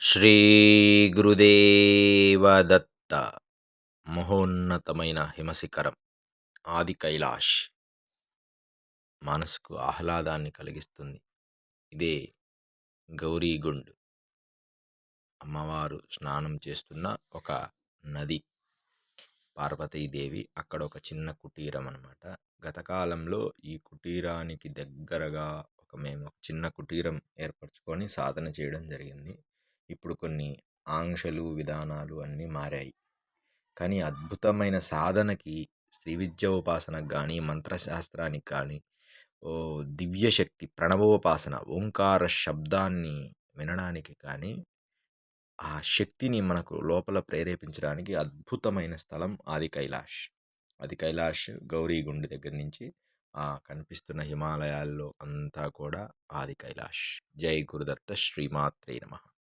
శ్రీ గురుదేవదత్త మహోన్నతమైన హిమశిఖరం ఆది కైలాష్ మనసుకు ఆహ్లాదాన్ని కలిగిస్తుంది. ఇదే గౌరీగుండ్ అమ్మవారు స్నానం చేస్తున్న ఒక నది. పార్వతీదేవి అక్కడ ఒక చిన్న కుటీరం అనమాట. గత కాలంలో ఈ కుటీరానికి దగ్గరగా మేము ఒక చిన్న కుటీరం ఏర్పరచుకొని సాధన చేయడం జరిగింది. ఇప్పుడు కొన్ని ఆంక్షలు విధానాలు అన్నీ మారాయి. కానీ అద్భుతమైన సాధనకి శ్రీ విద్య ఉపాసనకు కానీ మంత్రశాస్త్రానికి కానీ దివ్యశక్తి ప్రణవోపాసన ఓంకార శబ్దాన్ని వినడానికి కానీ ఆ శక్తిని మనకు లోపల ప్రేరేపించడానికి అద్భుతమైన స్థలం ఆది కైలాష్. ఆది కైలాష్ గౌరీగుండ్ దగ్గర నుంచి కనిపిస్తున్న హిమాలయాల్లో అంతా కూడా ఆది కైలాష్. జై గురుదత్త శ్రీమాత్రే నమః.